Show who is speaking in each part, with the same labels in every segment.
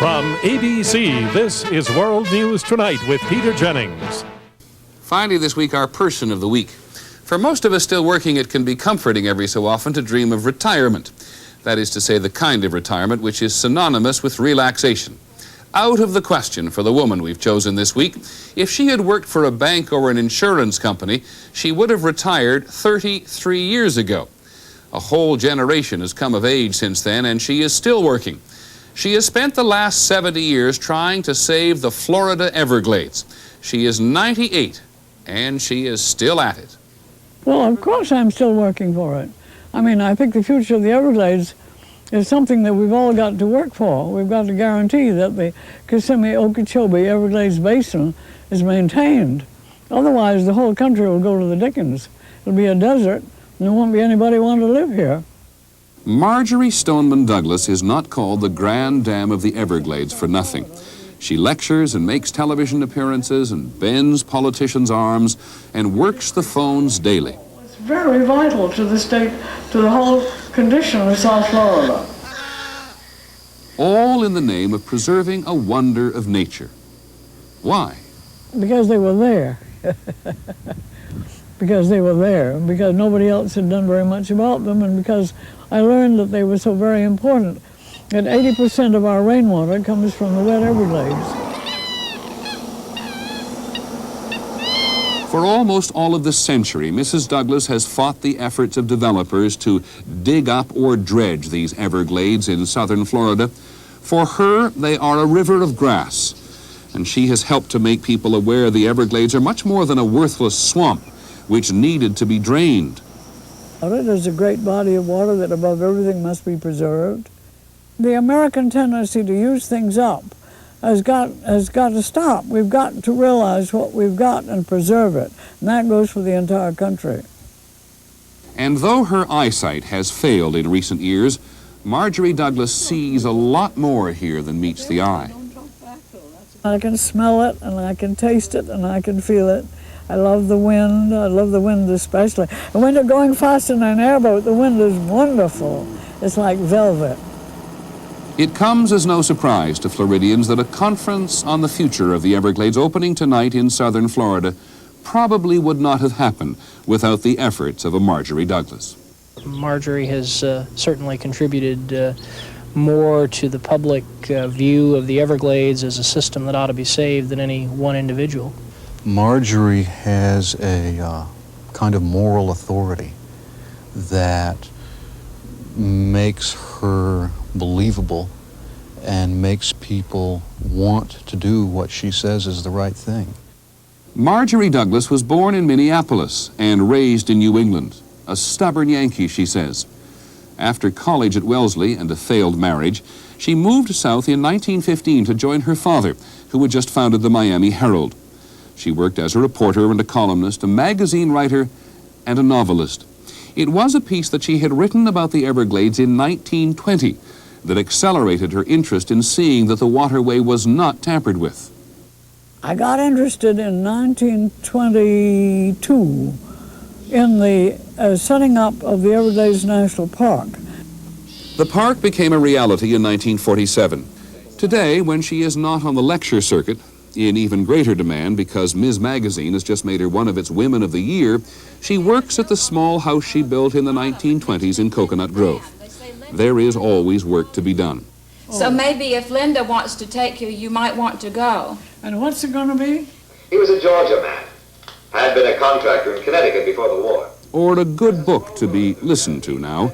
Speaker 1: From ABC, this is World News Tonight with Peter Jennings.
Speaker 2: Finally this week, our person of the week. For most of us still working, it can be comforting every so often to dream of retirement. That is to say, the kind of retirement which is synonymous with relaxation. Out of the question for the woman we've chosen this week. If she had worked for a bank or an insurance company, she would have retired 33 years ago. A whole generation has come of age since then, and she is still working. She has spent the last 70 years trying to save the Florida Everglades. She is 98, and she is still at it.
Speaker 3: Well, of course I'm still working for it. I mean, I think the future of the Everglades is something that we've all got to work for. We've got to guarantee that the Kissimmee-Okeechobee Everglades Basin is maintained. Otherwise, the whole country will go to the dickens. It'll be a desert, and there won't be anybody want to live here.
Speaker 2: Marjory Douglas is not called the Grand Dame of the Everglades for nothing. She lectures and makes television appearances and bends politicians' arms and works the phones daily.
Speaker 3: It's very vital to the state, to the whole condition of South Florida.
Speaker 2: All in the name of preserving a wonder of nature. Why?
Speaker 3: Because they were there. Because they were there, because nobody else had done very much about them, and because I learned that they were so very important. And 80% of our rainwater comes from the wet Everglades.
Speaker 2: For almost all of this century, Mrs. Douglas has fought the efforts of developers to dig up or dredge these Everglades in southern Florida. For her, they are a river of grass, and she has helped to make people aware the Everglades are much more than a worthless swamp, which needed to be drained.
Speaker 3: It is a great body of water that above everything must be preserved. The American tendency to use things up has got to stop. We've got to realize what we've got and preserve it, and that goes for the entire country.
Speaker 2: And though her eyesight has failed in recent years, Marjory Douglas sees a lot more here than meets the eye.
Speaker 3: I can smell it, and I can taste it, and I can feel it. I love the wind. I love the wind especially. And when you're going fast in an airboat, the wind is wonderful. It's like velvet.
Speaker 2: It comes as no surprise to Floridians that a conference on the future of the Everglades opening tonight in southern Florida probably would not have happened without the efforts of a Marjory Douglas.
Speaker 4: Marjory has certainly contributed more to the public view of the Everglades as a system that ought to be saved than any one individual.
Speaker 5: Marjory has a kind of moral authority that makes her believable and makes people want to do what she says is the right thing.
Speaker 2: Marjory Douglas was born in Minneapolis and raised in New England. A stubborn Yankee, she says. After college at Wellesley and a failed marriage, she moved south in 1915 to join her father, who had just founded the Miami Herald. She worked as a reporter and a columnist, a magazine writer, and a novelist. It was a piece that she had written about the Everglades in 1920 that accelerated her interest in seeing that the waterway was not tampered with.
Speaker 3: I got interested in 1922 in the setting up of the Everglades National Park.
Speaker 2: The park became a reality in 1947. Today, when she is not on the lecture circuit, in even greater demand because Ms. Magazine has just made her one of its Women of the Year, she works at the small house she built in the 1920s in Coconut Grove. There is always work to be done.
Speaker 6: So maybe if Linda wants to take you, you might want to go.
Speaker 3: And what's it going to be?
Speaker 7: He was a Georgia man. Had been a contractor in Connecticut before the war.
Speaker 2: Or a good book to be listened to now.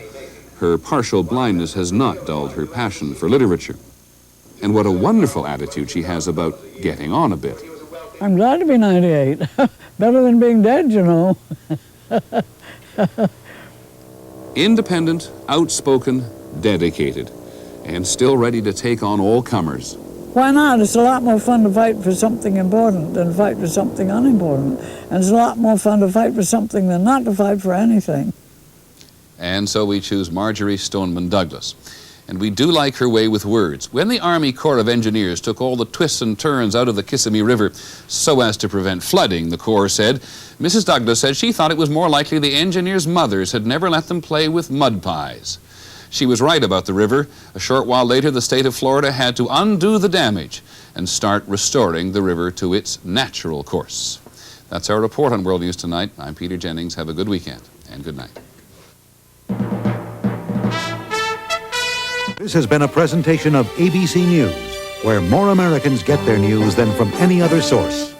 Speaker 2: Her partial blindness has not dulled her passion for literature. And what a wonderful attitude she has about getting on a bit.
Speaker 3: I'm glad to be 98. Better than being dead, you know.
Speaker 2: Independent, outspoken, dedicated, and still ready to take on all comers.
Speaker 3: Why not? It's a lot more fun to fight for something important than fight for something unimportant. And it's a lot more fun to fight for something than not to fight for anything.
Speaker 2: And so we choose Marjory Douglas. And we do like her way with words. When the Army Corps of Engineers took all the twists and turns out of the Kissimmee River so as to prevent flooding, the Corps said, Mrs. Douglas said she thought it was more likely the engineers' mothers had never let them play with mud pies. She was right about the river. A short while later, the state of Florida had to undo the damage and start restoring the river to its natural course. That's our report on World News Tonight. I'm Peter Jennings. Have a good weekend and good night.
Speaker 8: This has been a presentation of ABC News, where more Americans get their news than from any other source.